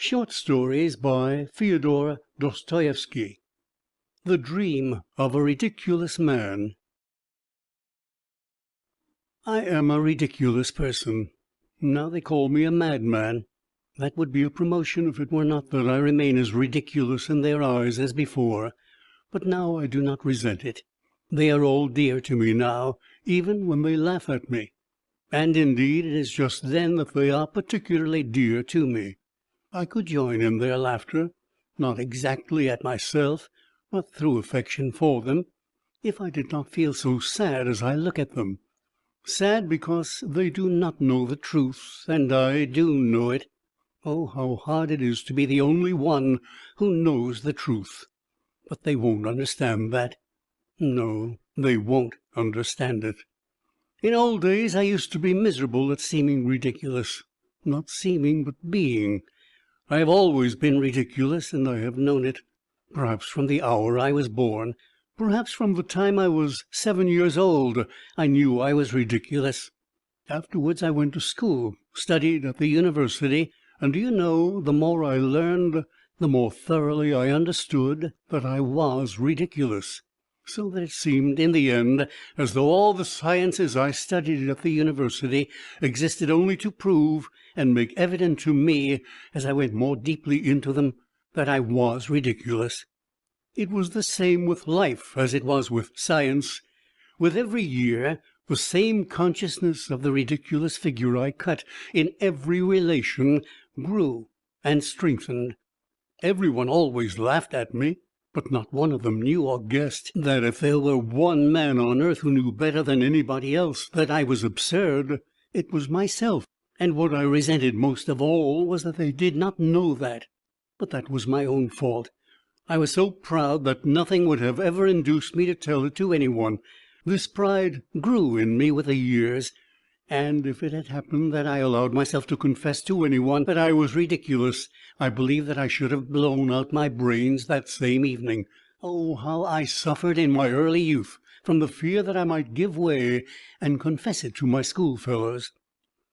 Short stories by Fyodor Dostoevsky. The Dream of a Ridiculous Man. I am a ridiculous person. Now they call me a madman. That would be a promotion if it were not that I remain as ridiculous in their eyes as before. But now I do not resent it. They are all dear to me now, even when they laugh at me. And indeed it is just then that they are particularly dear to me. I could join in their laughter, not exactly at myself, but through affection for them, if I did not feel so sad as I look at them. Sad because they do not know the truth, and I do know it. Oh, how hard it is to be the only one who knows the truth. But they won't understand that. No, they won't understand it. In old days I used to be miserable at seeming ridiculous. Not seeming, but being. I have always been ridiculous, and I have known it. Perhaps from the hour I was born. Perhaps from the time I was 7 years old, I knew I was ridiculous. Afterwards I went to school, studied at the university, and do you know, the more I learned, the more thoroughly I understood that I was ridiculous. So that it seemed, in the end, as though all the sciences I studied at the university existed only to prove and make evident to me, as I went more deeply into them, that I was ridiculous. It was the same with life as it was with science. With every year, the same consciousness of the ridiculous figure I cut in every relation grew and strengthened. Everyone always laughed at me. But not one of them knew or guessed that if there were one man on earth who knew better than anybody else that I was absurd, it was myself. And what I resented most of all was that they did not know that. But that was my own fault. I was so proud that nothing would have ever induced me to tell it to anyone. This pride grew in me with the years, and if it had happened that I allowed myself to confess to anyone that I was ridiculous, I believe that I should have blown out my brains that same evening. Oh, how I suffered in my early youth from the fear that I might give way and confess it to my schoolfellows.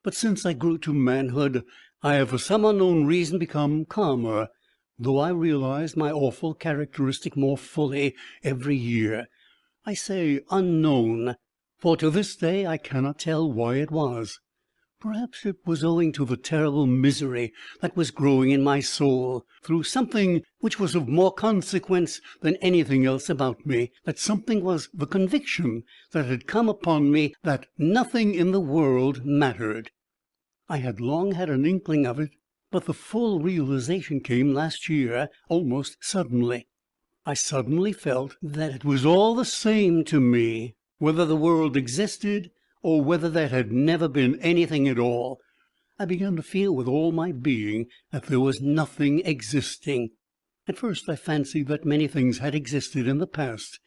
But since I grew to manhood, I have for some unknown reason become calmer, though I realized my awful characteristic more fully every year. I say unknown, for to this day I cannot tell why it was. Perhaps it was owing to the terrible misery that was growing in my soul, through something which was of more consequence than anything else about me. That something was the conviction that had come upon me that nothing in the world mattered. I had long had an inkling of it, but the full realization came last year, almost suddenly. I suddenly felt that it was all the same to me whether the world existed or whether there had never been anything at all. I began to feel with all my being that there was nothing existing. At first I fancied that many things had existed in the past,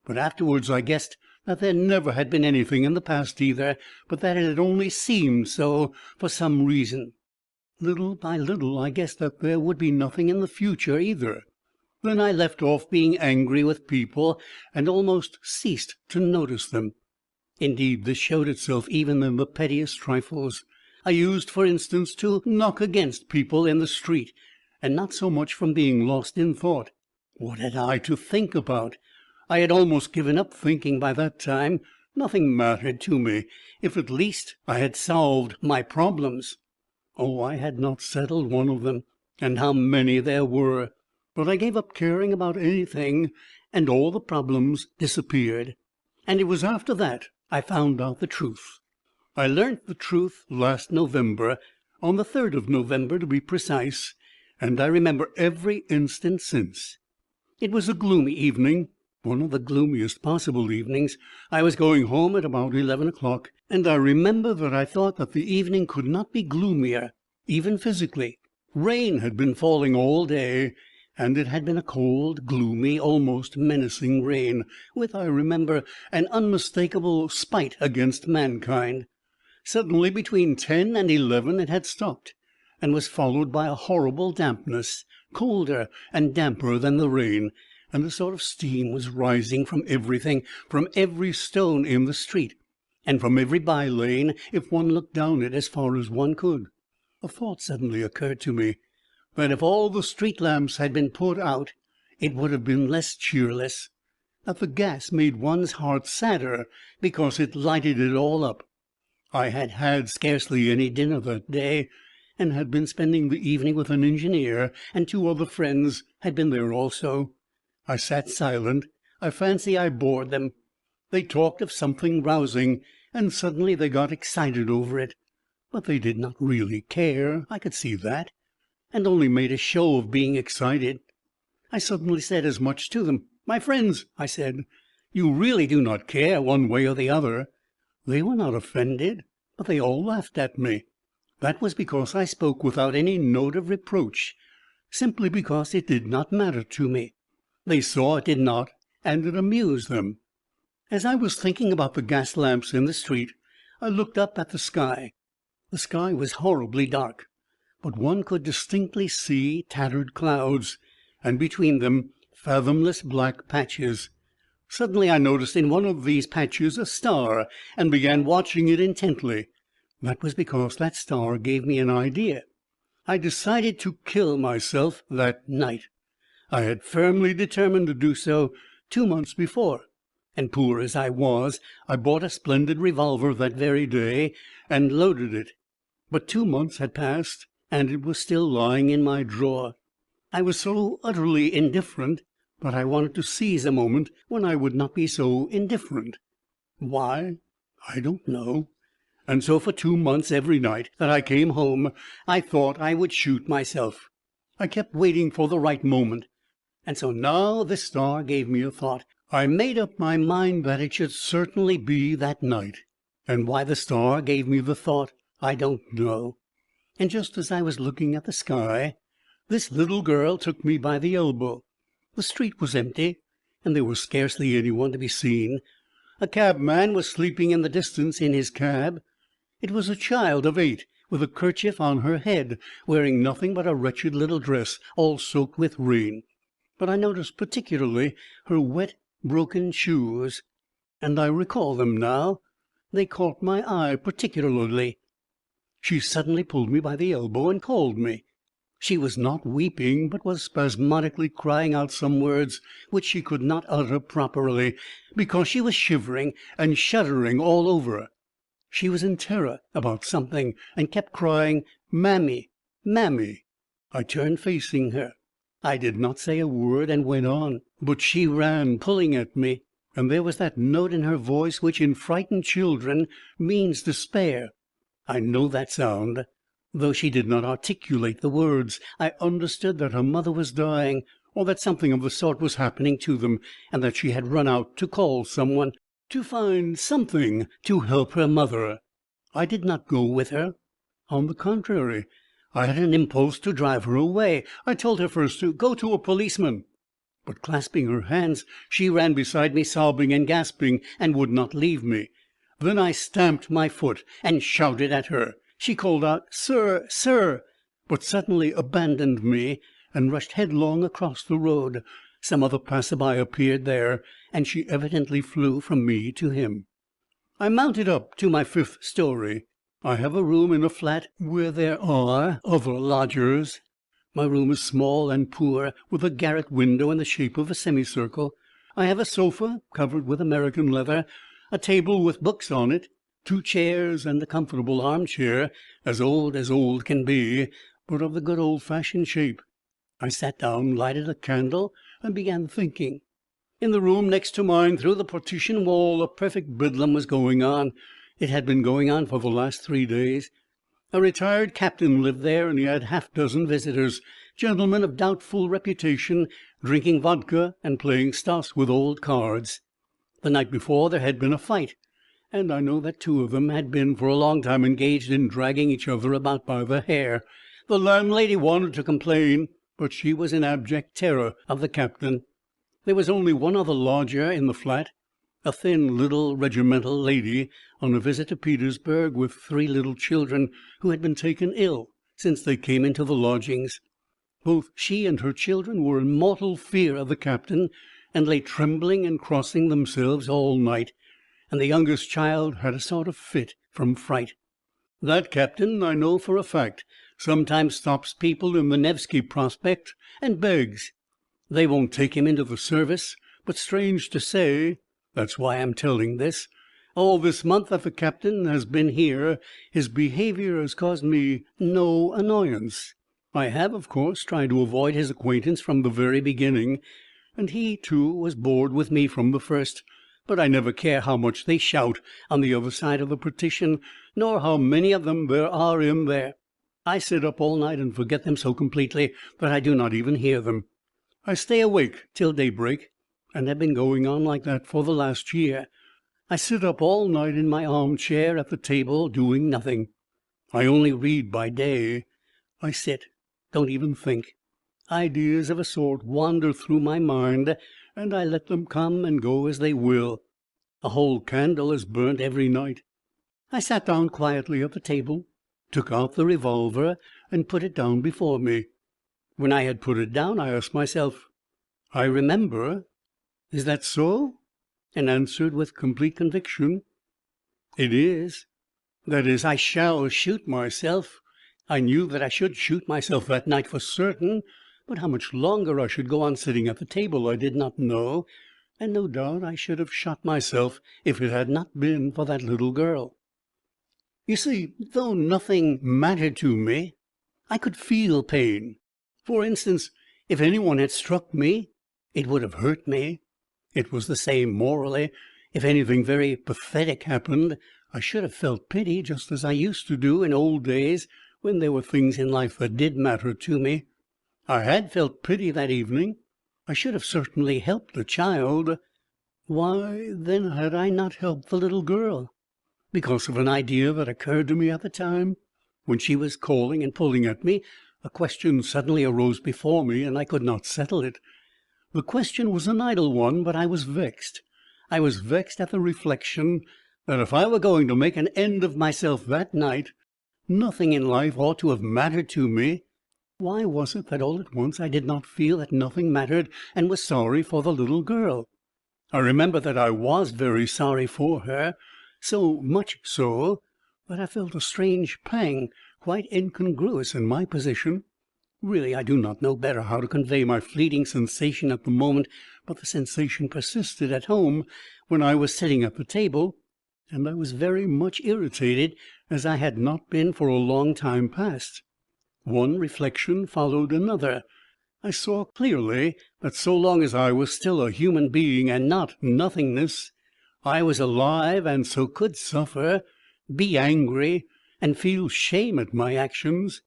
but afterwards I guessed that there never had been anything in the past either, but that it had only seemed so for some reason. Little by little I guessed that there would be nothing in the future either. Then I left off being angry with people and almost ceased to notice them. Indeed, this showed itself even in the pettiest trifles. I used, for instance, to knock against people in the street, and not so much from being lost in thought. What had I to think about? I had almost given up thinking by that time. Nothing mattered to me, if at least I had solved my problems. Oh, I had not settled one of them, and how many there were! But I gave up caring about anything, and all the problems disappeared. And it was after that I found out the truth. I learnt the truth last November, on the 3rd of November to be precise, and I remember every instant since. It was a gloomy evening, one of the gloomiest possible evenings. I was going home at about 11 o'clock, and I remember that I thought that the evening could not be gloomier, even physically. Rain had been falling all day, and it had been a cold, gloomy, almost menacing rain, with, I remember, an unmistakable spite against mankind. Suddenly, between 10 and 11, it had stopped, and was followed by a horrible dampness, colder and damper than the rain, and a sort of steam was rising from everything, from every stone in the street, and from every by-lane, if one looked down it as far as one could. A thought suddenly occurred to me. that if all the street lamps had been put out, it would have been less cheerless, that the gas made one's heart sadder because it lighted it all up. I had had scarcely any dinner that day, and had been spending the evening with an engineer, and 2 other friends had been there also. I sat silent. I fancy I bored them. They talked of something rousing, and suddenly they got excited over it. But they did not really care, I could see that, and only made a show of being excited. I suddenly said as much to them. "My friends," I said, "you really do not care one way or the other." They were not offended, but they all laughed at me. That was because I spoke without any note of reproach, simply because it did not matter to me. They saw it did not, and it amused them. As I was thinking about the gas lamps in the street, I looked up at the sky. The sky was horribly dark, but one could distinctly see tattered clouds, and between them fathomless black patches. Suddenly I noticed in one of these patches a star, and began watching it intently. That was because that star gave me an idea. I decided to kill myself that night. I had firmly determined to do so 2 months before, and poor as I was, I bought a splendid revolver that very day and loaded it. But 2 months had passed, and it was still lying in my drawer. I was so utterly indifferent that I wanted to seize a moment when I would not be so indifferent. Why? I don't know. And so for 2 months, every night that I came home, I thought I would shoot myself. I kept waiting for the right moment. And so now this star gave me a thought. I made up my mind that it should certainly be that night. And why the star gave me the thought, I don't know. And just as I was looking at the sky, this little girl took me by the elbow. The street was empty, and there was scarcely anyone to be seen. A cabman was sleeping in the distance in his cab. It was a child of 8, with a kerchief on her head, wearing nothing but a wretched little dress, all soaked with rain. But I noticed particularly her wet, broken shoes, and I recall them now. They caught my eye particularly. She suddenly pulled me by the elbow and called me. She was not weeping, but was spasmodically crying out some words which she could not utter properly, because she was shivering and shuddering all over. She was in terror about something, and kept crying, "Mammy, Mammy." I turned facing her. I did not say a word, and went on, but she ran, pulling at me, and there was that note in her voice which in frightened children means despair. I know that sound. Though she did not articulate the words, I understood that her mother was dying, or that something of the sort was happening to them, and that she had run out to call someone, to find something to help her mother. I did not go with her. On the contrary, I had an impulse to drive her away. I told her first to go to a policeman. But clasping her hands, she ran beside me, sobbing and gasping, and would not leave me. Then I stamped my foot and shouted at her. She called out, "Sir, sir," but suddenly abandoned me and rushed headlong across the road. Some other passer-by appeared there, and she evidently flew from me to him. I mounted up to my 5th story. I have a room in a flat where there are other lodgers. My room is small and poor, with a garret window in the shape of a semicircle. I have a sofa covered with American leather, a table with books on it, 2 chairs, and a comfortable armchair, as old can be, but of the good old-fashioned shape. I sat down, lighted a candle, and began thinking. In the room next to mine, through the partition wall, a perfect bedlam was going on. It had been going on for the last 3 days. A retired captain lived there, and he had half-dozen visitors, gentlemen of doubtful reputation, drinking vodka and playing stoss with old cards. The night before there had been a fight, and I know that 2 of them had been for a long time engaged in dragging each other about by the hair. The landlady wanted to complain, but she was in abject terror of the captain. There was only one other lodger in the flat, a thin little regimental lady on a visit to Petersburg, with 3 little children who had been taken ill since they came into the lodgings. Both she and her children were in mortal fear of the captain, and lay trembling and crossing themselves all night, and the youngest child had a sort of fit from fright. That captain, I know for a fact, Sometimes stops people in the Nevsky Prospect and begs. They won't take him into the service, but strange to say, that's why I'm telling this, all this month that the captain has been here, his behavior has caused me no annoyance. I have, of course, tried to avoid his acquaintance from the very beginning, and he, too, was bored with me from the first. But I never care how much they shout on the other side of the partition, nor how many of them there are in there. I sit up all night and forget them so completely that I do not even hear them. I stay awake till daybreak, and have been going on like that for the last year. I sit up all night in my armchair at the table, doing nothing. I only read by day. I sit, don't even think. Ideas of a sort wander through my mind, and I let them come and go as they will. A whole candle is burnt every night. I sat down quietly at the table, took out the revolver, and put it down before me. When I had put it down, I asked myself, I remember. Is that so? And answered with complete conviction, it is. That is, I shall shoot myself. I knew that I should shoot myself that night for certain, but how much longer I should go on sitting at the table I did not know, and no doubt I should have shot myself if it had not been for that little girl. You see, though nothing mattered to me, I could feel pain. For instance, if anyone had struck me, it would have hurt me. It was the same morally. If anything very pathetic happened, I should have felt pity, just as I used to do in old days when there were things in life that did matter to me. I had felt pity that evening. I should have certainly helped the child. Why, then, had I not helped the little girl? Because of an idea that occurred to me at the time? When she was calling and pulling at me, a question suddenly arose before me, and I could not settle it. The question was an idle one, but I was vexed. I was vexed at the reflection that if I were going to make an end of myself that night, nothing in life ought to have mattered to me. Why was it that all at once I did not feel that nothing mattered, and was sorry for the little girl? I remember that I was very sorry for her, so much so that I felt a strange pang, quite incongruous in my position. Really, I do not know better how to convey my fleeting sensation at the moment, but the sensation persisted at home when I was sitting at the table, and I was very much irritated, as I had not been for a long time past. One reflection followed another. I saw clearly that so long as I was still a human being and not nothingness, I was alive and so could suffer, be angry, and feel shame at my actions.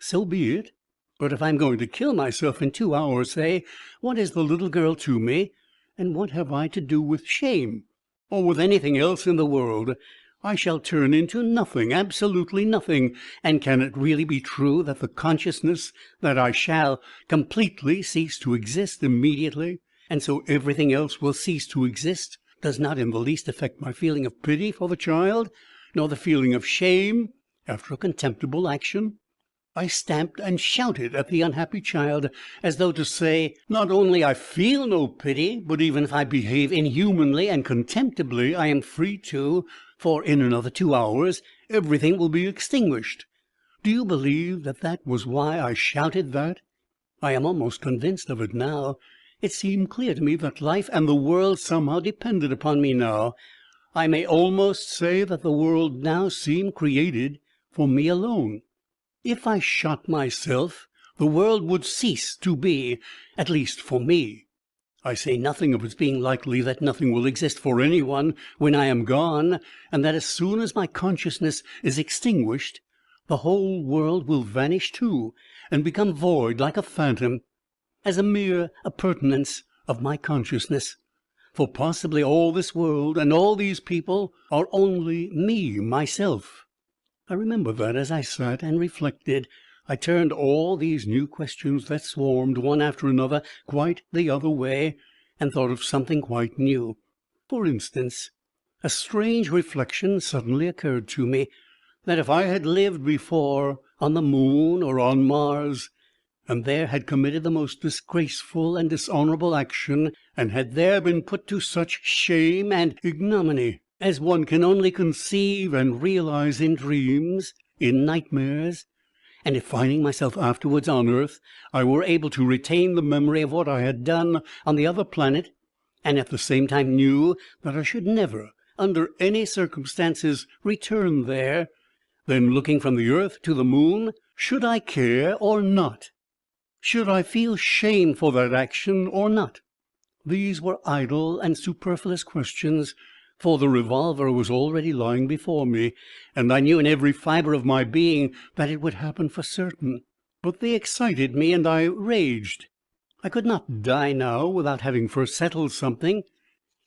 So be it. But if I'm going to kill myself in 2 hours, say, what is the little girl to me, and what have I to do with shame, or with anything else in the world? I shall turn into nothing, absolutely nothing, and can it really be true that the consciousness that I shall completely cease to exist immediately, and so everything else will cease to exist, does not in the least affect my feeling of pity for the child, nor the feeling of shame after a contemptible action? I stamped and shouted at the unhappy child, as though to say, not only I feel no pity, but even if I behave inhumanly and contemptibly, I am free to, for in another 2 hours everything will be extinguished. Do you believe that that was why I shouted that? I am almost convinced of it now. It seemed clear to me that life and the world somehow depended upon me now. I may almost say that the world now seemed created for me alone. If I shot myself, the world would cease to be, at least for me. I say nothing of its being likely that nothing will exist for anyone when I am gone, and that as soon as my consciousness is extinguished, the whole world will vanish too, and become void like a phantom, as a mere appurtenance of my consciousness. For possibly all this world and all these people are only me, myself. I remember that as I sat and reflected, I turned all these new questions that swarmed one after another quite the other way, and thought of something quite new. For instance, a strange reflection suddenly occurred to me, that if I had lived before on the moon or on Mars, and there had committed the most disgraceful and dishonorable action, and had there been put to such shame and ignominy as one can only conceive and realize in dreams, in nightmares, and if, finding myself afterwards on Earth, I were able to retain the memory of what I had done on the other planet, and at the same time knew that I should never, under any circumstances, return there, then, looking from the Earth to the Moon, should I care or not? Should I feel shame for that action or not? These were idle and superfluous questions, for the revolver was already lying before me, and I knew in every fibre of my being that it would happen for certain. But they excited me, and I raged. I could not die now without having first settled something.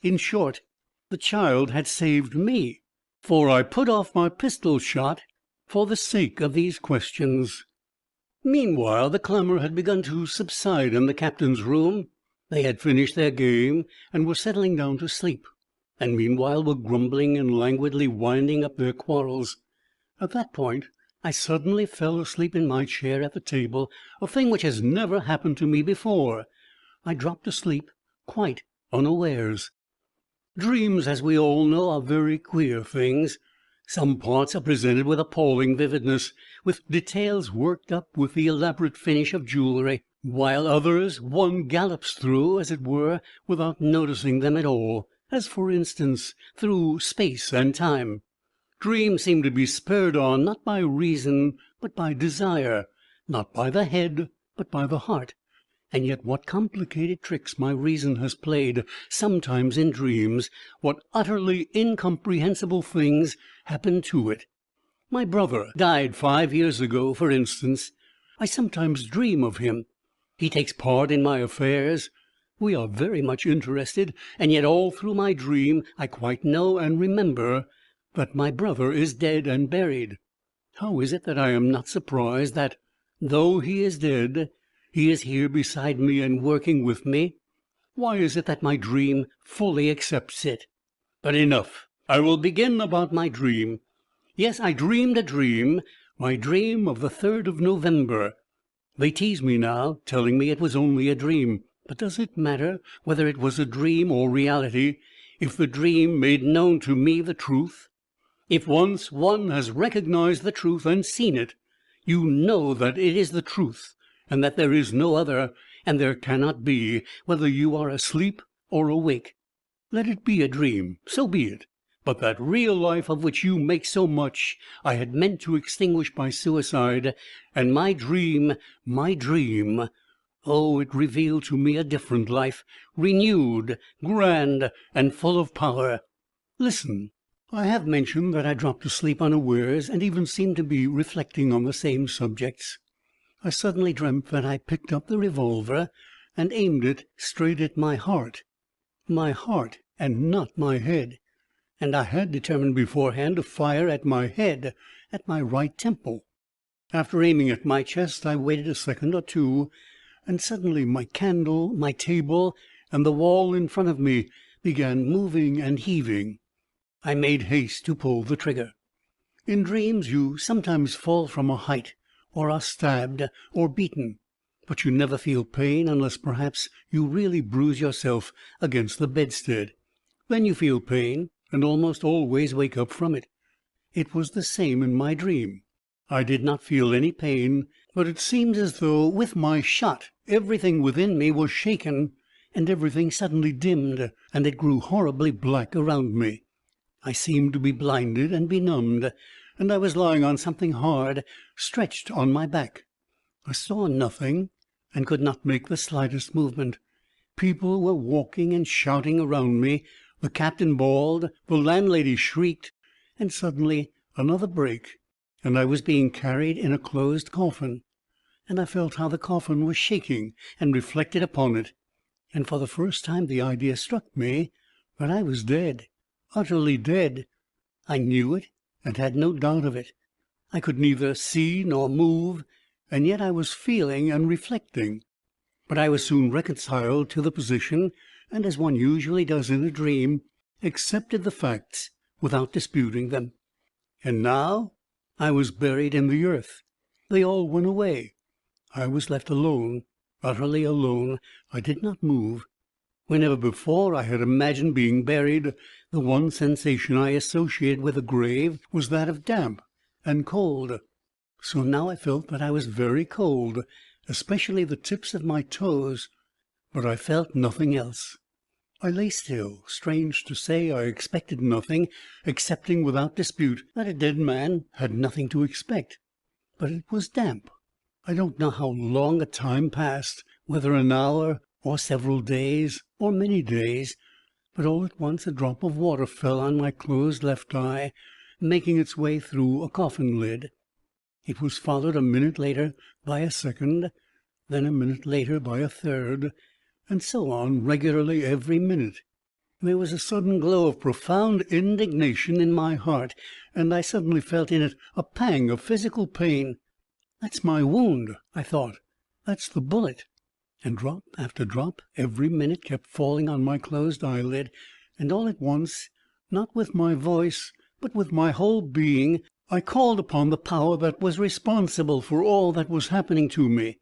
In short, the child had saved me, for I put off my pistol shot for the sake of these questions. Meanwhile the clamour had begun to subside in the captain's room. They had finished their game, and were settling down to sleep, and meanwhile were grumbling and languidly winding up their quarrels. At that point I suddenly fell asleep in my chair at the table, a thing which has never happened to me before. I dropped asleep quite unawares. Dreams, as we all know, are very queer things. Some parts are presented with appalling vividness, with details worked up with the elaborate finish of jewellery, while others one gallops through, as it were, without noticing them at all, as, for instance, through space and time. Dreams seem to be spurred on, not by reason, but by desire, not by the head, but by the heart. And yet what complicated tricks my reason has played sometimes in dreams, what utterly incomprehensible things happen to it. My brother died 5 years ago, for instance. I sometimes dream of him. He takes part in my affairs. We are very much interested, and yet all through my dream I quite know and remember that my brother is dead and buried. How is it that I am not surprised that, though he is dead, he is here beside me and working with me? Why is it that my dream fully accepts it? But enough. I will begin about my dream. Yes, I dreamed a dream, my dream of the 3rd of November. They tease me now, telling me it was only a dream. But does it matter whether it was a dream or reality, if the dream made known to me the truth? If once one has recognized the truth and seen it, you know that it is the truth, and that there is no other, and there cannot be, whether you are asleep or awake. Let it be a dream, so be it. But that real life of which you make so much, I had meant to extinguish by suicide, and my dream, oh, it revealed to me a different life, renewed, grand, and full of power. Listen. I have mentioned that I dropped asleep unawares, and even seemed to be reflecting on the same subjects. I suddenly dreamt that I picked up the revolver and aimed it straight at my heart, and not my head. And I had determined beforehand to fire at my head, at my right temple. After aiming at my chest, I waited a second or two, and suddenly my candle, my table, and the wall in front of me began moving and heaving. I made haste to pull the trigger. In dreams you sometimes fall from a height, or are stabbed, or beaten, but you never feel pain unless perhaps you really bruise yourself against the bedstead. Then you feel pain, and almost always wake up from it. It was the same in my dream. I did not feel any pain, but it seemed as though with my shot everything within me was shaken, and everything suddenly dimmed, and it grew horribly black around me. I seemed to be blinded and benumbed, and I was lying on something hard, stretched on my back. I saw nothing, and could not make the slightest movement. People were walking and shouting around me. The captain bawled, the landlady shrieked, and suddenly another break, and I was being carried in a closed coffin. And I felt how the coffin was shaking, and reflected upon it. And for the first time the idea struck me that I was dead, utterly dead. I knew it, and had no doubt of it. I could neither see nor move, and yet I was feeling and reflecting. But I was soon reconciled to the position, and, as one usually does in a dream, accepted the facts without disputing them. And now I was buried in the earth. They all went away. I was left alone, utterly alone. I did not move. Whenever before I had imagined being buried, the one sensation I associated with the grave was that of damp and cold. So now I felt that I was very cold, especially the tips of my toes, but I felt nothing else. I lay still. Strange to say, I expected nothing, accepting without dispute that a dead man had nothing to expect. But it was damp. I don't know how long a time passed, whether an hour or several days or many days, but all at once a drop of water fell on my closed left eye, making its way through a coffin lid. It was followed a minute later by a second, then a minute later by a third, and so on regularly every minute. There was a sudden glow of profound indignation in my heart, and I suddenly felt in it a pang of physical pain. That's my wound, I thought. That's the bullet. And drop after drop every minute kept falling on my closed eyelid, and all at once, not with my voice, but with my whole being, I called upon the power that was responsible for all that was happening to me.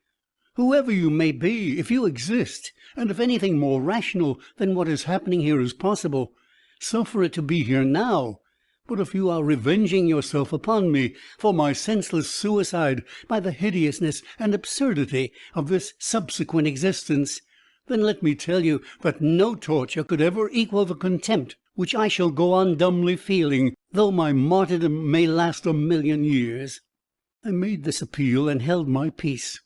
Whoever you may be, if you exist, and if anything more rational than what is happening here is possible, suffer it to be here now. But if you are revenging yourself upon me for my senseless suicide by the hideousness and absurdity of this subsequent existence, then let me tell you that no torture could ever equal the contempt which I shall go on dumbly feeling, though my martyrdom may last 1,000,000 years. I made this appeal and held my peace.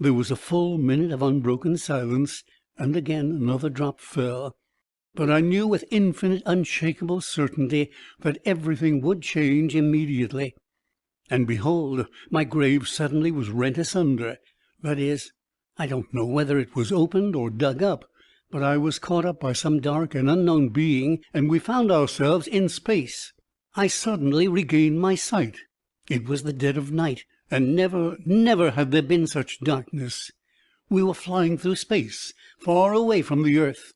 There was a full minute of unbroken silence, and again another drop fell. But I knew with infinite unshakable certainty that everything would change immediately. And behold, my grave suddenly was rent asunder. That is, I don't know whether it was opened or dug up, but I was caught up by some dark and unknown being, and we found ourselves in space. I suddenly regained my sight. It was the dead of night, and never had there been such darkness. We were flying through space, far away from the earth.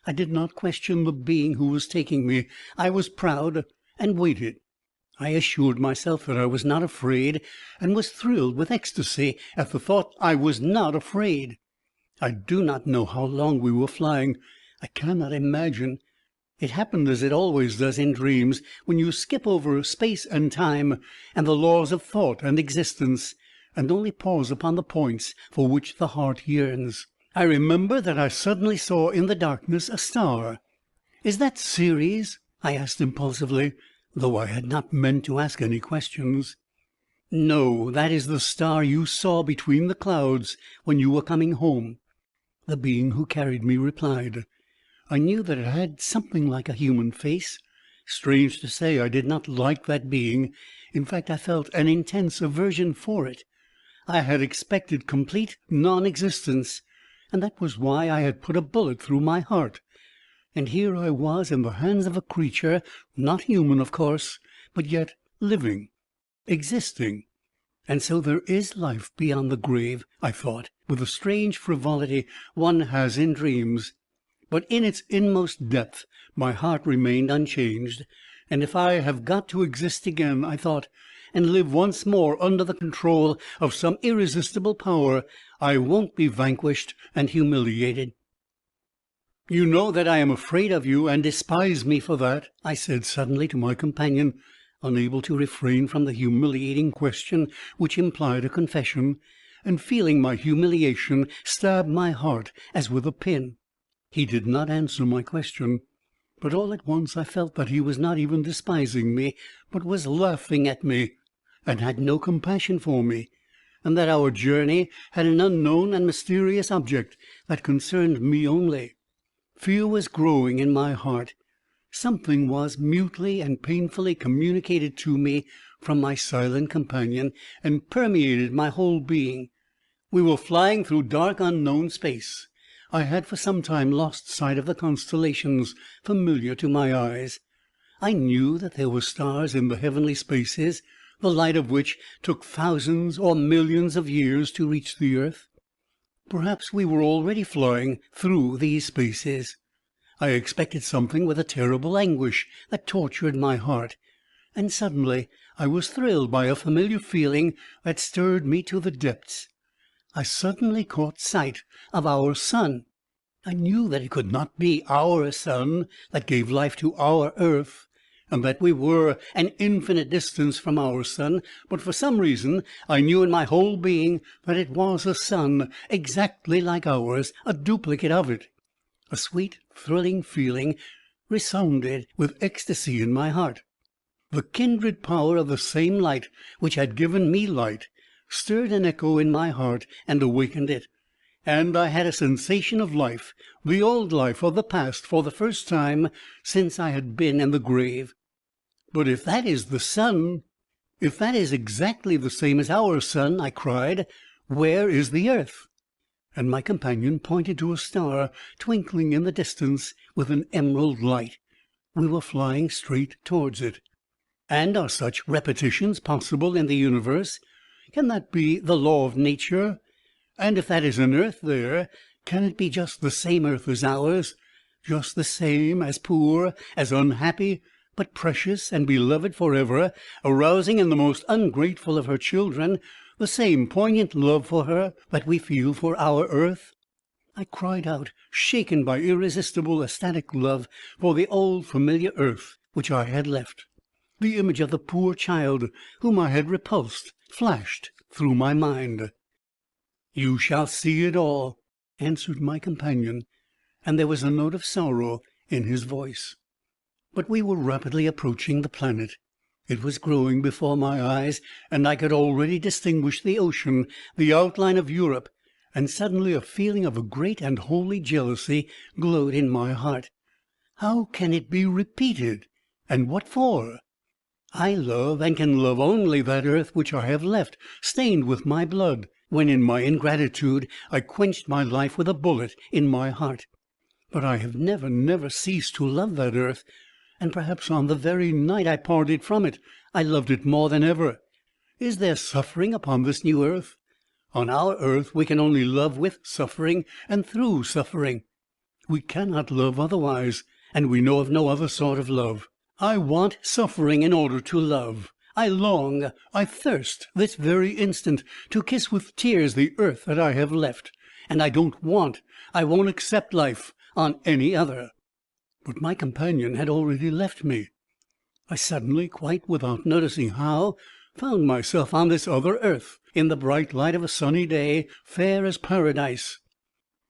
I did not question the being who was taking me. I was proud, and waited. I assured myself that I was not afraid, and was thrilled with ecstasy at the thought I was not afraid. I do not know how long we were flying. I cannot imagine. It happened as it always does in dreams, when you skip over space and time, and the laws of thought and existence, and only pause upon the points for which the heart yearns. I remember that I suddenly saw in the darkness a star. "Is that Ceres?" I asked impulsively, though I had not meant to ask any questions. "No, that is the star you saw between the clouds when you were coming home," the being who carried me replied. I knew that it had something like a human face. Strange to say, I did not like that being. In fact, I felt an intense aversion for it. I had expected complete non-existence, and that was why I had put a bullet through my heart. And here I was in the hands of a creature, not human, of course, but yet living, existing. And so there is life beyond the grave, I thought, with the strange frivolity one has in dreams. But in its inmost depth my heart remained unchanged. And if I have got to exist again, I thought, and live once more under the control of some irresistible power, I won't be vanquished and humiliated. "You know that I am afraid of you, and despise me for that," I said suddenly to my companion, unable to refrain from the humiliating question which implied a confession, and feeling my humiliation stab my heart as with a pin. He did not answer my question, but all at once I felt that he was not even despising me, but was laughing at me, and had no compassion for me, and that our journey had an unknown and mysterious object that concerned me only. Fear was growing in my heart. Something was mutely and painfully communicated to me from my silent companion, and permeated my whole being. We were flying through dark unknown space. I had for some time lost sight of the constellations familiar to my eyes. I knew that there were stars in the heavenly spaces, the light of which took thousands or millions of years to reach the earth. Perhaps we were already flying through these spaces. I expected something with a terrible anguish that tortured my heart, and suddenly I was thrilled by a familiar feeling that stirred me to the depths. I suddenly caught sight of our sun. I knew that it could not be our sun that gave life to our earth. and that we were an infinite distance from our sun, but for some reason I knew in my whole being that it was a sun exactly like ours, a duplicate of it. A sweet, thrilling feeling resounded with ecstasy in my heart. The kindred power of the same light which had given me light stirred an echo in my heart and awakened it, and I had a sensation of life, the old life of the past, for the first time since I had been in the grave. "But if that is the sun, if that is exactly the same as our sun," I cried, "where is the earth?" And my companion pointed to a star twinkling in the distance with an emerald light. We were flying straight towards it. And are such repetitions possible in the universe? Can that be the law of nature? And if that is an earth there, can it be just the same earth as ours? Just the same, as poor, as unhappy, but precious and beloved forever, arousing in the most ungrateful of her children the same poignant love for her that we feel for our earth? I cried out, shaken by irresistible ecstatic love for the old familiar earth which I had left. The image of the poor child whom I had repulsed flashed through my mind. "You shall see it all," answered my companion, and there was a note of sorrow in his voice. But we were rapidly approaching the planet. It was growing before my eyes, and I could already distinguish the ocean, the outline of Europe, and suddenly a feeling of a great and holy jealousy glowed in my heart. How can it be repeated? And what for? I love, and can love only, that earth which I have left, stained with my blood, when in my ingratitude I quenched my life with a bullet in my heart. But I have never ceased to love that earth, and perhaps on the very night I parted from it, I loved it more than ever. Is there suffering upon this new earth? On our earth we can only love with suffering and through suffering. We cannot love otherwise, and we know of no other sort of love. I want suffering in order to love. I long, I thirst, this very instant, to kiss with tears the earth that I have left. And I won't accept life on any other. But my companion had already left me. I suddenly, quite without noticing how, found myself on this other earth, in the bright light of a sunny day, fair as paradise.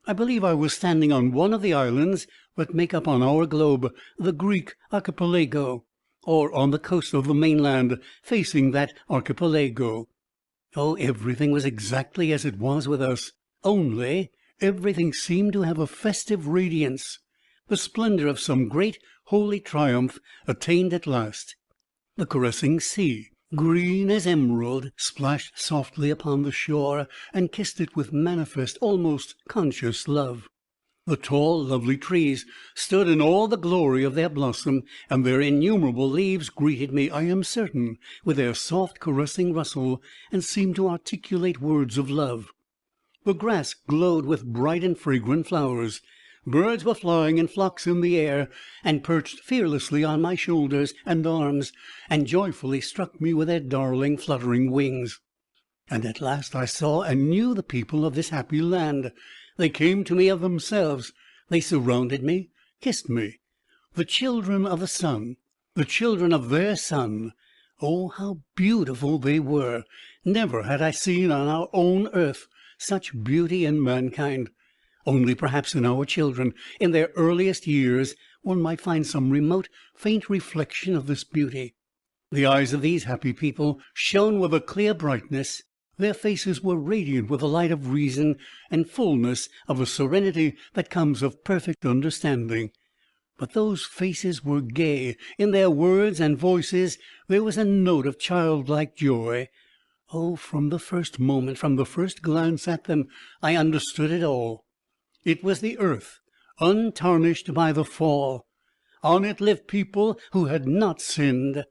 I believe I was standing on one of the islands that make up on our globe the Greek archipelago, or on the coast of the mainland facing that archipelago. Oh, everything was exactly as it was with us, only everything seemed to have a festive radiance, the splendor of some great holy triumph attained at last. The caressing sea, green as emerald, splashed softly upon the shore and kissed it with manifest, almost conscious love. The tall, lovely trees stood in all the glory of their blossom, and their innumerable leaves greeted me, I am certain, with their soft, caressing rustle, and seemed to articulate words of love. The grass glowed with bright and fragrant flowers. Birds were flying in flocks in the air, and perched fearlessly on my shoulders and arms, and joyfully struck me with their darling, fluttering wings. And at last I saw and knew the people of this happy land. They came to me of themselves. They surrounded me, kissed me. The children of the sun, the children of their sun. Oh, how beautiful they were! Never had I seen on our own earth such beauty in mankind. Only perhaps in our children, in their earliest years, one might find some remote, faint reflection of this beauty. The eyes of these happy people shone with a clear brightness. Their faces were radiant with the light of reason and fullness of a serenity that comes of perfect understanding. But those faces were gay. In their words and voices there was a note of childlike joy. Oh, from the first moment, from the first glance at them, I understood it all. It was the earth, untarnished by the fall. On it lived people who had not sinned.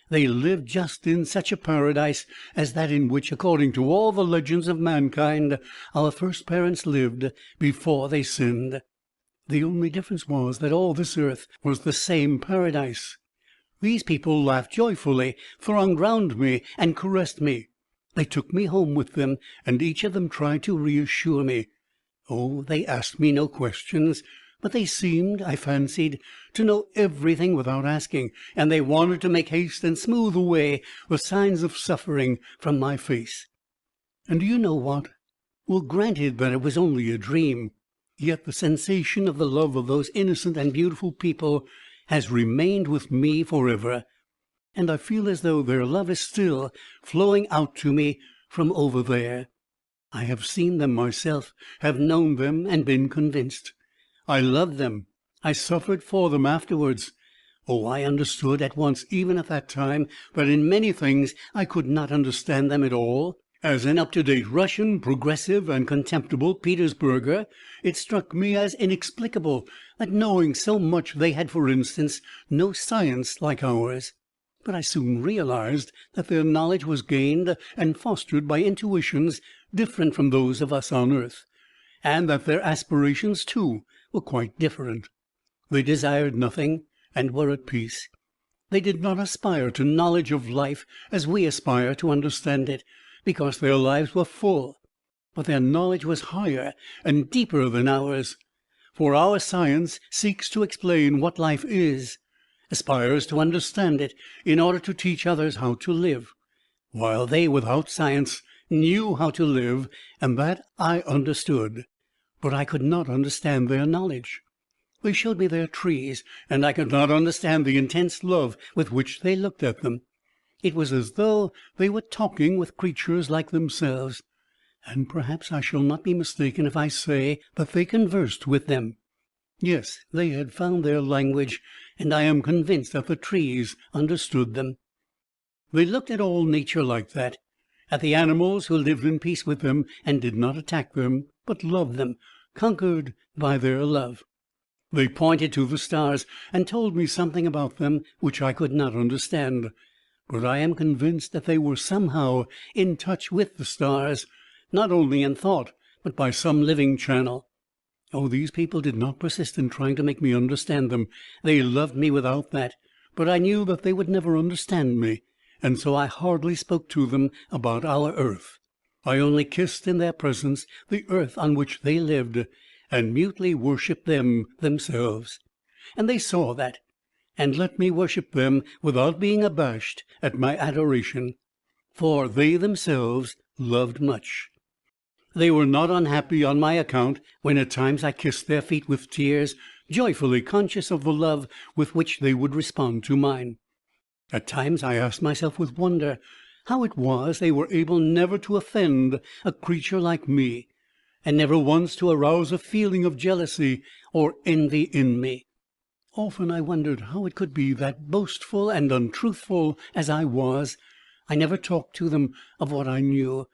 They lived just in such a paradise as that in which, according to all the legends of mankind, our first parents lived before they sinned. The only difference was that all this earth was the same paradise. These people laughed joyfully, thronged round me, and caressed me. They took me home with them, and each of them tried to reassure me. Oh, they asked me no questions. But they seemed, I fancied, to know everything without asking, and they wanted to make haste and smooth away the signs of suffering from my face. And do you know what? Well, granted that it was only a dream, yet the sensation of the love of those innocent and beautiful people has remained with me forever, and I feel as though their love is still flowing out to me from over there. I have seen them myself, have known them, and been convinced. I loved them. I suffered for them afterwards. Oh, I understood at once, even at that time, that in many things I could not understand them at all. As an up-to-date Russian, progressive and contemptible Petersburger, it struck me as inexplicable that, knowing so much, they had, for instance, no science like ours. But I soon realized that their knowledge was gained and fostered by intuitions different from those of us on earth, and that their aspirations, too, were quite different. They desired nothing and were at peace. They did not aspire to knowledge of life as we aspire to understand it, because their lives were full, but their knowledge was higher and deeper than ours. For our science seeks to explain what life is, aspires to understand it in order to teach others how to live, while they, without science, knew how to live, and that I understood, but I could not understand their knowledge. They showed me their trees, and I could not understand the intense love with which they looked at them. It was as though they were talking with creatures like themselves, and perhaps I shall not be mistaken if I say that they conversed with them. Yes, they had found their language, and I am convinced that the trees understood them. They looked at all nature like that, at the animals who lived in peace with them and did not attack them, but loved them, conquered by their love. They pointed to the stars and told me something about them which I could not understand, but I am convinced that they were somehow in touch with the stars, not only in thought, but by some living channel. Oh, these people did not persist in trying to make me understand them. They loved me without that, but I knew that they would never understand me, and so I hardly spoke to them about our earth. I only kissed in their presence the earth on which they lived, and mutely worshipped them themselves. And they saw that, and let me worship them without being abashed at my adoration, for they themselves loved much. They were not unhappy on my account when at times I kissed their feet with tears, joyfully conscious of the love with which they would respond to mine. At times I asked myself with wonder how it was they were able never to offend a creature like me, and never once to arouse a feeling of jealousy or envy in me. Often I wondered how it could be that, boastful and untruthful as I was, I never talked to them of what I knew,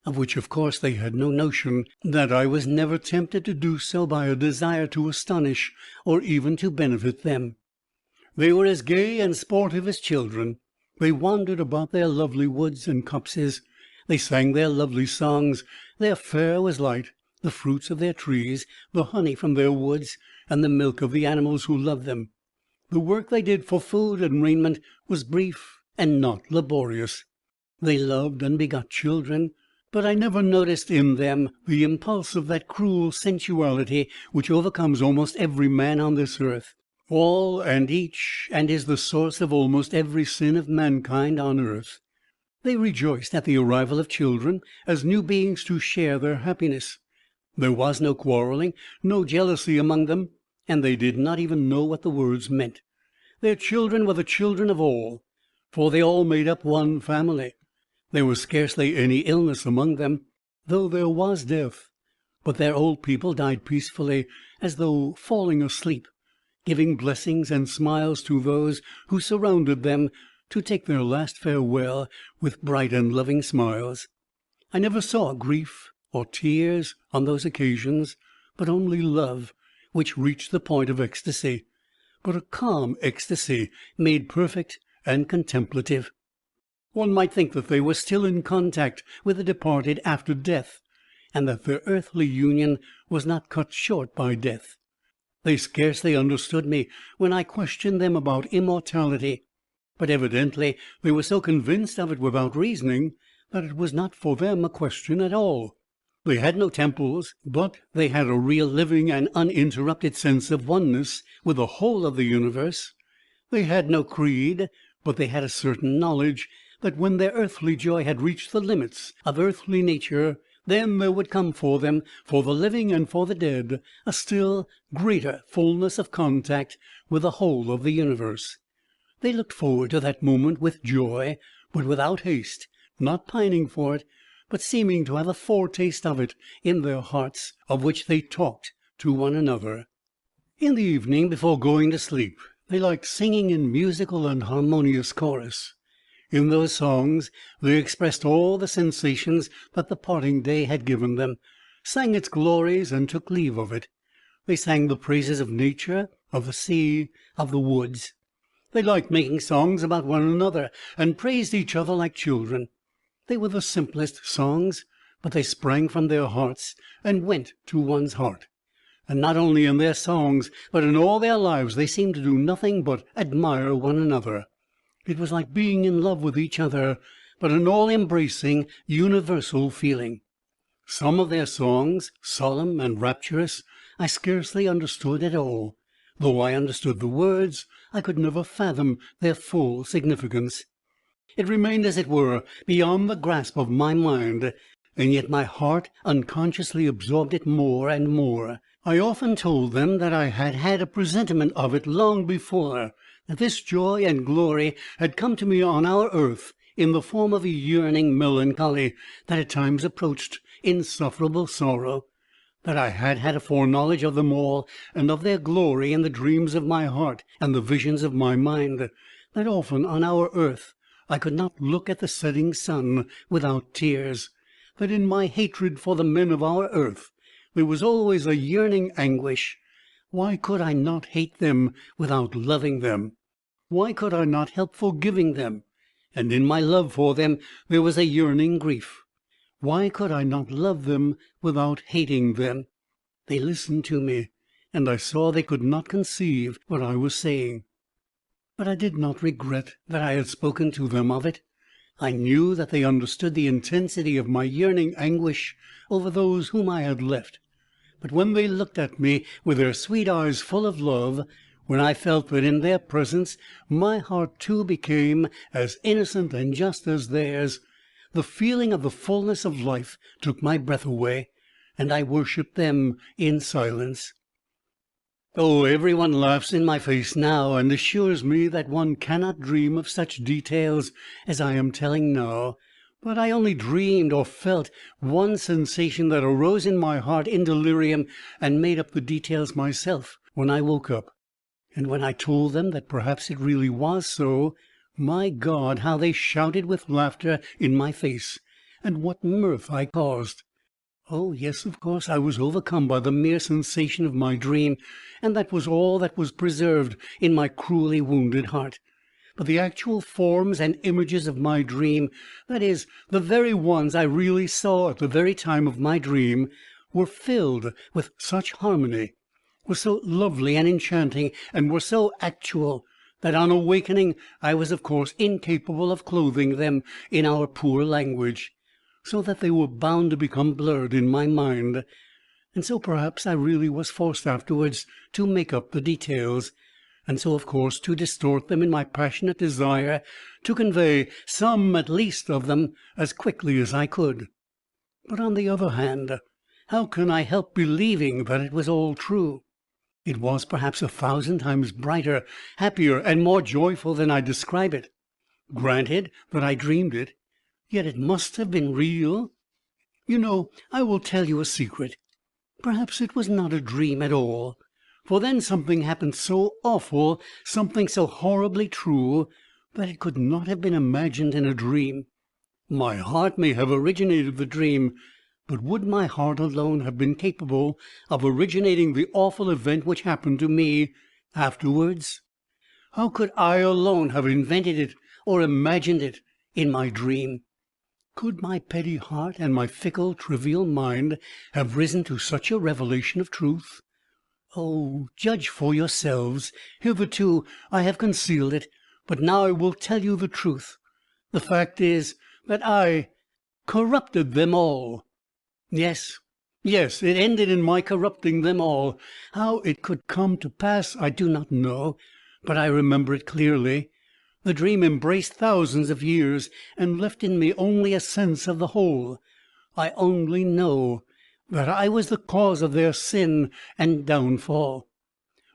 of which of course they had no notion, that I was never tempted to do so by a desire to astonish or even to benefit them. They were as gay and sportive as children. They wandered about their lovely woods and copses. They sang their lovely songs. Their fare was light, the fruits of their trees, the honey from their woods, and the milk of the animals who loved them. The work they did for food and raiment was brief and not laborious. They loved and begot children, but I never noticed in them the impulse of that cruel sensuality which overcomes almost every man on this earth, all and each, and is the source of almost every sin of mankind on earth. They rejoiced at the arrival of children as new beings to share their happiness. There was no quarreling, no jealousy among them, and they did not even know what the words meant. Their children were the children of all, for they all made up one family. There was scarcely any illness among them, though there was death, but their old people died peacefully, as though falling asleep, giving blessings and smiles to those who surrounded them, to take their last farewell with bright and loving smiles. I never saw grief or tears on those occasions, but only love, which reached the point of ecstasy, but a calm ecstasy, made perfect and contemplative. One might think that they were still in contact with the departed after death, and that their earthly union was not cut short by death. They scarcely understood me when I questioned them about immortality, but evidently they were so convinced of it without reasoning that it was not for them a question at all. They had no temples, but they had a real living and uninterrupted sense of oneness with the whole of the universe. They had no creed, but they had a certain knowledge that when their earthly joy had reached the limits of earthly nature, then there would come for them, for the living and for the dead, a still greater fullness of contact with the whole of the universe. They looked forward to that moment with joy, but without haste, not pining for it, but seeming to have a foretaste of it in their hearts, of which they talked to one another. In the evening, before going to sleep, they liked singing in musical and harmonious chorus. In those songs they expressed all the sensations that the parting day had given them, sang its glories and took leave of it. They sang the praises of nature, of the sea, of the woods. They liked making songs about one another, and praised each other like children. They were the simplest songs, but they sprang from their hearts and went to one's heart. And not only in their songs, but in all their lives they seemed to do nothing but admire one another. It was like being in love with each other, but an all-embracing, universal feeling. Some of their songs, solemn and rapturous, I scarcely understood at all. Though I understood the words, I could never fathom their full significance. It remained, as it were, beyond the grasp of my mind, and yet my heart unconsciously absorbed it more and more. I often told them that I had had a presentiment of it long before, that this joy and glory had come to me on our earth in the form of a yearning melancholy that at times approached insufferable sorrow, that I had had a foreknowledge of them all and of their glory in the dreams of my heart and the visions of my mind, that often on our earth I could not look at the setting sun without tears, that in my hatred for the men of our earth there was always a yearning anguish. Why could I not hate them without loving them? Why could I not help forgiving them? And in my love for them there was a yearning grief. Why could I not love them without hating them? They listened to me, and I saw they could not conceive what I was saying. But I did not regret that I had spoken to them of it. I knew that they understood the intensity of my yearning anguish over those whom I had left. But when they looked at me with their sweet eyes full of love, when I felt that in their presence my heart too became as innocent and just as theirs, the feeling of the fullness of life took my breath away, and I worshipped them in silence. Oh, everyone laughs in my face now, and assures me that one cannot dream of such details as I am telling now. But I only dreamed or felt one sensation that arose in my heart in delirium and made up the details myself when I woke up. And when I told them that perhaps it really was so, my God, how they shouted with laughter in my face, and what mirth I caused! Oh, yes, of course, I was overcome by the mere sensation of my dream, and that was all that was preserved in my cruelly wounded heart. But the actual forms and images of my dream, that is, the very ones I really saw at the very time of my dream, were filled with such harmony, were so lovely and enchanting, and were so actual, that on awakening I was of course incapable of clothing them in our poor language, so that they were bound to become blurred in my mind. And so perhaps I really was forced afterwards to make up the details, and so of course to distort them in my passionate desire to convey some at least of them as quickly as I could. But on the other hand, how can I help believing that it was all true? It was perhaps 1,000 times brighter, happier, and more joyful than I describe it. Granted that I dreamed it, yet it must have been real. You know, I will tell you a secret. Perhaps it was not a dream at all, for then something happened so awful, something so horribly true, that it could not have been imagined in a dream. My heart may have originated the dream, but would my heart alone have been capable of originating the awful event which happened to me afterwards? How could I alone have invented it or imagined it in my dream? Could my petty heart and my fickle, trivial mind have risen to such a revelation of truth? Oh, judge for yourselves. Hitherto I have concealed it, but now I will tell you the truth. The fact is that I corrupted them all. Yes, yes, it ended in my corrupting them all. How it could come to pass I do not know, but I remember it clearly. The dream embraced thousands of years, and left in me only a sense of the whole. I only know that I was the cause of their sin and downfall.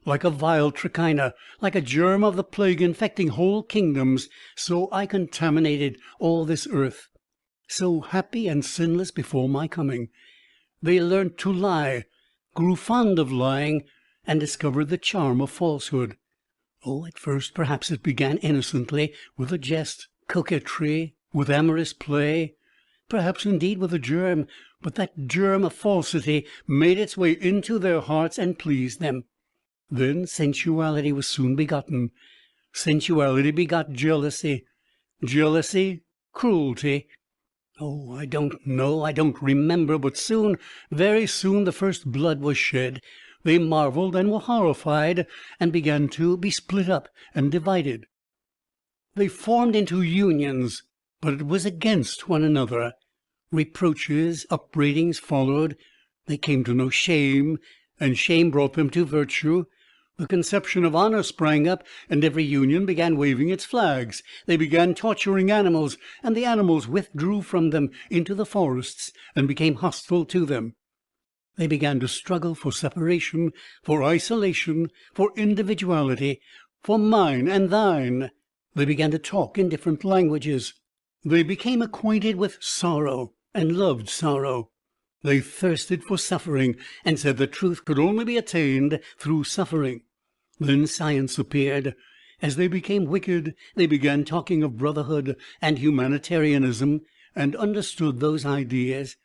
Like a vile trichina, like a germ of the plague infecting whole kingdoms, so I contaminated all this earth. So happy and sinless before my coming, they learnt to lie, grew fond of lying, and discovered the charm of falsehood. Oh, at first perhaps it began innocently, with a jest, coquetry, with amorous play, perhaps indeed with a germ, but that germ of falsity made its way into their hearts and pleased them. Then sensuality was soon begotten. Sensuality begot jealousy. Jealousy, cruelty. Oh, I don't know, I don't remember, but soon, very soon, the first blood was shed. They marveled and were horrified, and began to be split up and divided. They formed into unions, but it was against one another. Reproaches, upbraidings followed. They came to know shame, and shame brought them to virtue. The conception of honor sprang up, and every union began waving its flags. They began torturing animals, and the animals withdrew from them into the forests and became hostile to them. They began to struggle for separation, for isolation, for individuality, for mine and thine. They began to talk in different languages. They became acquainted with sorrow and loved sorrow. They thirsted for suffering, and said that truth could only be attained through suffering. Then science appeared. As they became wicked, they began talking of brotherhood and humanitarianism, and understood those ideas.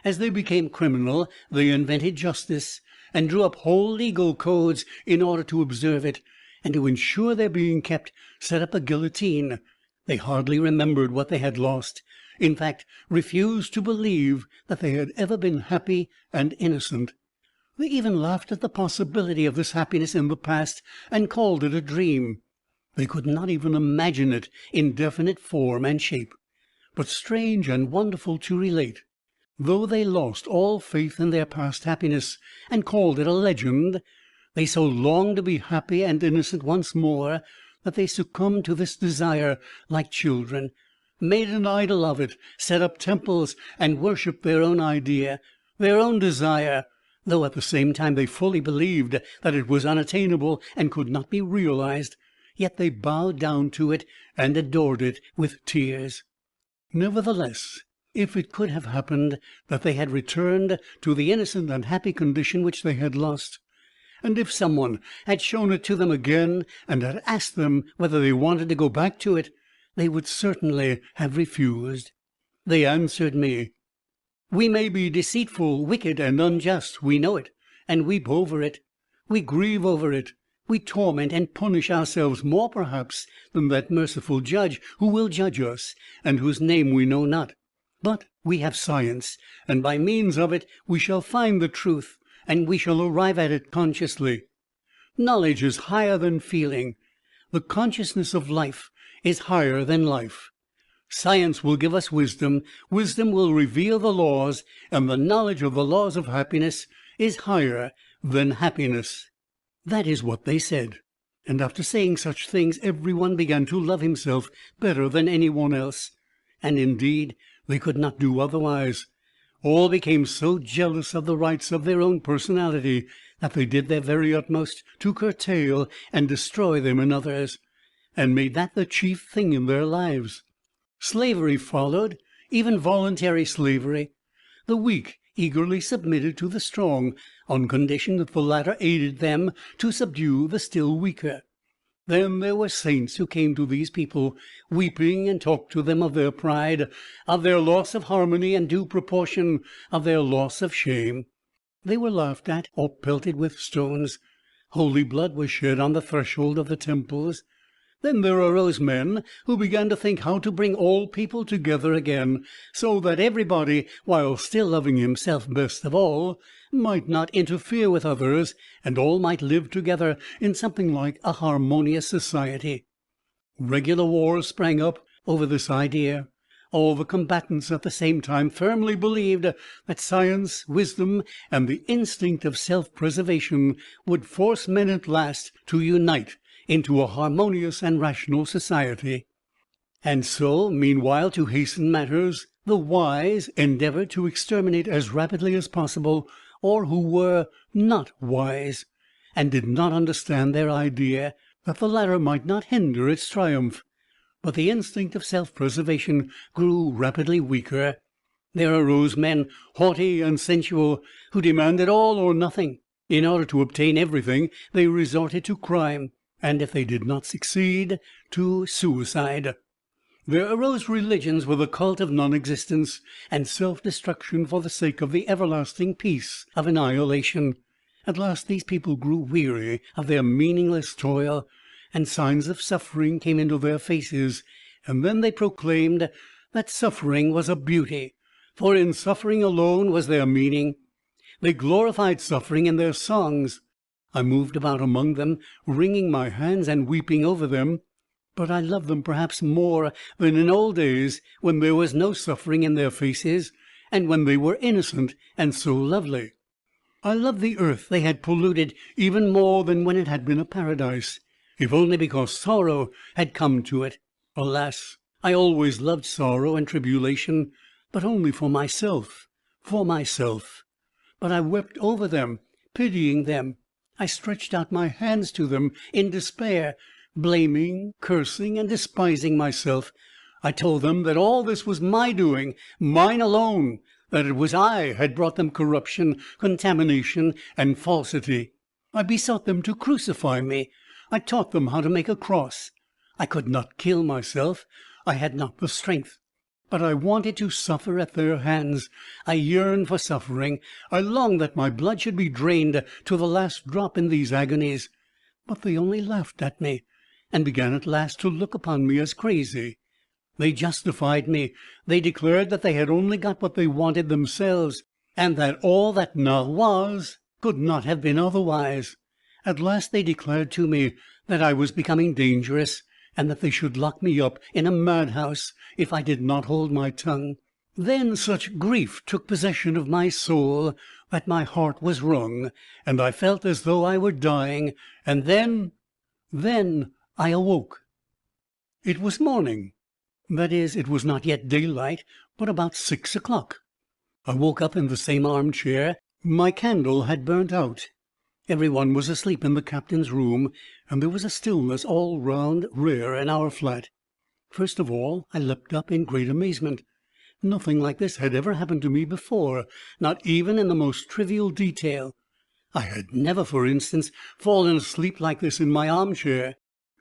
As they became criminal, they invented justice, and drew up whole legal codes in order to observe it, and to ensure their being kept, set up a guillotine. They hardly remembered what they had lost. In fact, refused to believe that they had ever been happy and innocent. They even laughed at the possibility of this happiness in the past, and called it a dream. They could not even imagine it in definite form and shape. But strange and wonderful to relate, though they lost all faith in their past happiness, and called it a legend, they so longed to be happy and innocent once more, that they succumbed to this desire like children, made an idol of it, set up temples, and worshipped their own idea, their own desire, though at the same time they fully believed that it was unattainable and could not be realized. Yet they bowed down to it and adored it with tears. Nevertheless, if it could have happened that they had returned to the innocent and happy condition which they had lost, and if someone had shown it to them again, and had asked them whether they wanted to go back to it, they would certainly have refused. They answered me, "We may be deceitful, wicked, and unjust, we know it, and weep over it. We grieve over it. We torment and punish ourselves more, perhaps, than that merciful judge who will judge us, and whose name we know not. But we have science, and by means of it we shall find the truth, and we shall arrive at it consciously. Knowledge is higher than feeling. The consciousness of life is higher than life. Science will give us wisdom, wisdom will reveal the laws, and the knowledge of the laws of happiness is higher than happiness." That is what they said. And after saying such things, everyone began to love himself better than anyone else. And indeed, they could not do otherwise. All became so jealous of the rights of their own personality that they did their very utmost to curtail and destroy them in others, and made that the chief thing in their lives. Slavery followed, even voluntary slavery. The weak eagerly submitted to the strong, on condition that the latter aided them to subdue the still weaker. Then there were saints who came to these people, weeping, and talked to them of their pride, of their loss of harmony and due proportion, of their loss of shame. They were laughed at or pelted with stones. Holy blood was shed on the threshold of the temples. Then there arose men who began to think how to bring all people together again, so that everybody, while still loving himself best of all, might not interfere with others, and all might live together in something like a harmonious society. Regular wars sprang up over this idea. All the combatants at the same time firmly believed that science, wisdom, and the instinct of self-preservation would force men at last to unite into a harmonious and rational society. And so, meanwhile, to hasten matters, the wise endeavored to exterminate as rapidly as possible all who were not wise, and did not understand their idea, that the latter might not hinder its triumph. But the instinct of self-preservation grew rapidly weaker. There arose men, haughty and sensual, who demanded all or nothing. In order to obtain everything, they resorted to crime, and if they did not succeed, to suicide. There arose religions with a cult of non-existence and self-destruction for the sake of the everlasting peace of annihilation. At last these people grew weary of their meaningless toil, and signs of suffering came into their faces, and then they proclaimed that suffering was a beauty, for in suffering alone was their meaning. They glorified suffering in their songs. I moved about among them, wringing my hands and weeping over them, but I loved them perhaps more than in old days, when there was no suffering in their faces, and when they were innocent and so lovely. I loved the earth they had polluted even more than when it had been a paradise, if only because sorrow had come to it. Alas, I always loved sorrow and tribulation, but only for myself, for myself. But I wept over them, pitying them. I stretched out my hands to them in despair, blaming, cursing, and despising myself. I told them that all this was my doing, mine alone, that it was I had brought them corruption, contamination, and falsity. I besought them to crucify me. I taught them how to make a cross. I could not kill myself. I had not the strength. But I wanted to suffer at their hands. I yearned for suffering. I longed that my blood should be drained to the last drop in these agonies. But they only laughed at me, and began at last to look upon me as crazy. They justified me. They declared that they had only got what they wanted themselves, and that all that now was could not have been otherwise. At last they declared to me that I was becoming dangerous, and that they should lock me up in a madhouse if I did not hold my tongue. Then such grief took possession of my soul that my heart was wrung, and I felt as though I were dying. And then I awoke. It was morning. That is, it was not yet daylight, but about 6 o'clock. I woke up in the same armchair. My candle had burnt out. Everyone was asleep in the captain's room, and there was a stillness all round rare in our flat. First of all, I leapt up in great amazement. Nothing like this had ever happened to me before, not even in the most trivial detail. I had never, for instance, fallen asleep like this in my armchair.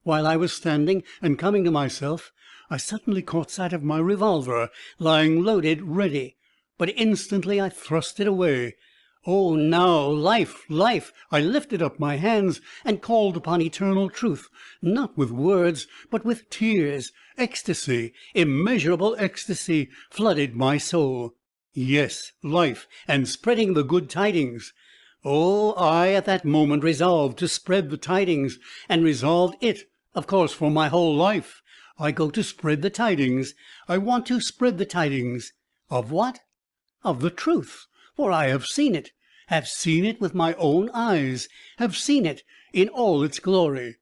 While I was standing and coming to myself, I suddenly caught sight of my revolver, lying loaded, ready. But instantly I thrust it away. Oh, now, life, life! I lifted up my hands and called upon eternal truth, not with words, but with tears. Ecstasy, immeasurable ecstasy, flooded my soul. Yes, life, and spreading the good tidings. Oh, I at that moment resolved to spread the tidings, and resolved it, of course, for my whole life. I go to spread the tidings. I want to spread the tidings. Of what? Of the truth. For I have seen it with my own eyes, have seen it in all its glory.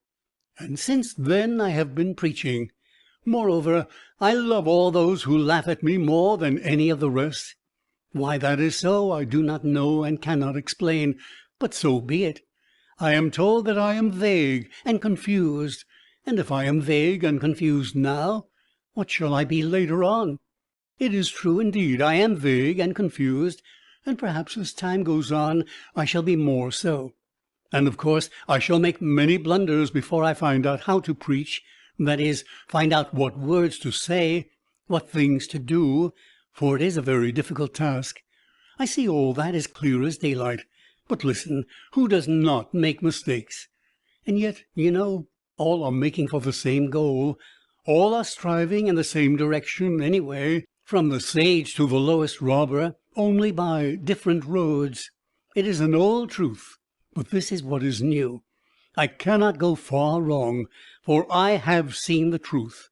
And since then I have been preaching. Moreover, I love all those who laugh at me more than any of the rest. Why that is so, I do not know and cannot explain, but so be it. I am told that I am vague and confused, and if I am vague and confused now, what shall I be later on? It is true, indeed, I am vague and confused, and perhaps as time goes on I shall be more so. And of course I shall make many blunders before I find out how to preach, that is, find out what words to say, what things to do, for it is a very difficult task. I see all that as clear as daylight. But listen, who does not make mistakes? And yet, you know, all are making for the same goal. All are striving in the same direction, anyway, from the sage to the lowest robber, only by different roads. It is an old truth, but this is what is new. I cannot go far wrong, for I have seen the truth.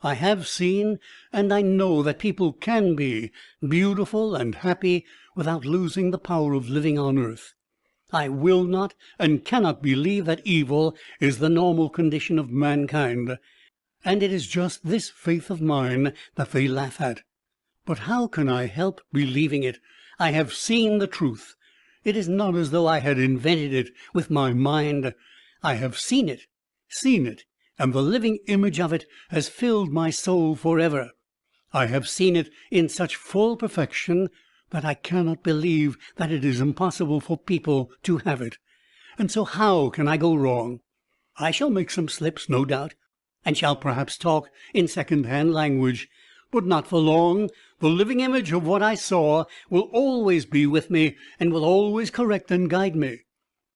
I have seen, and I know that people can be beautiful and happy without losing the power of living on earth. I will not and cannot believe that evil is the normal condition of mankind, and it is just this faith of mine that they laugh at. But how can I help believing it? I have seen the truth. It is not as though I had invented it with my mind. I have seen it, and the living image of it has filled my soul forever. I have seen it in such full perfection that I cannot believe that it is impossible for people to have it. And so how can I go wrong? I shall make some slips, no doubt, and shall perhaps talk in second-hand language, but not for long. The living image of what I saw will always be with me, and will always correct and guide me.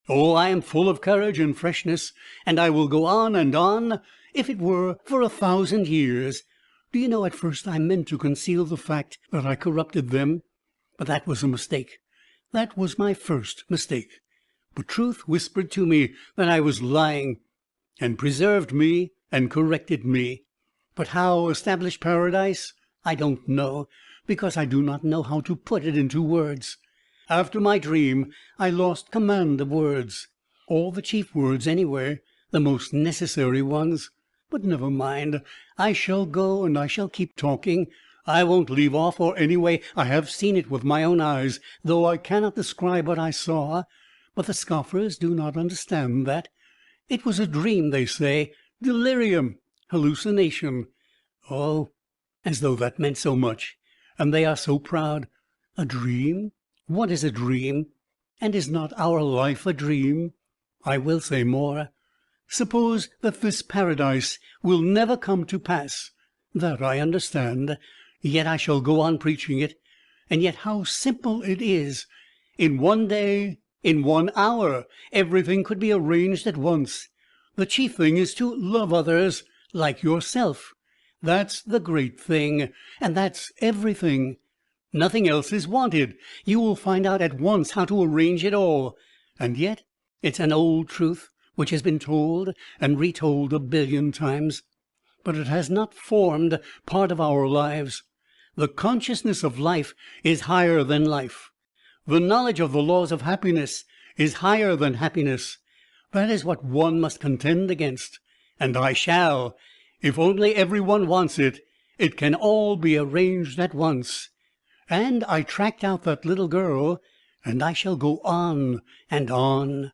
Oh, I am full of courage and freshness, and I will go on and on, if it were for 1,000 years. Do you know, at first I meant to conceal the fact that I corrupted them, but that was a mistake. That was my first mistake. But truth whispered to me that I was lying, and preserved me and corrected me. But how establish paradise? I don't know, because I do not know how to put it into words. After my dream, I lost command of words, all the chief words anyway, the most necessary ones. But never mind, I shall go, and I shall keep talking. I won't leave off, or anyway I have seen it with my own eyes, though I cannot describe what I saw. But the scoffers do not understand that. It was a dream, they say, delirium, hallucination. Oh, as though that meant so much, and they are so proud. A dream? What is a dream? And is not our life a dream? I will say more. Suppose that this paradise will never come to pass. That I understand. Yet I shall go on preaching it. And yet how simple it is! In one day, in 1 hour, everything could be arranged at once. The chief thing is to love others like yourself. That's the great thing, and that's everything. Nothing else is wanted. You will find out at once how to arrange it all. And yet it's an old truth which has been told and retold 1,000,000,000 times. But it has not formed part of our lives. The consciousness of life is higher than life. The knowledge of the laws of happiness is higher than happiness. That is what one must contend against. And I shall. If only everyone wants it, it can all be arranged at once. And I tracked out that little girl, and I shall go on and on.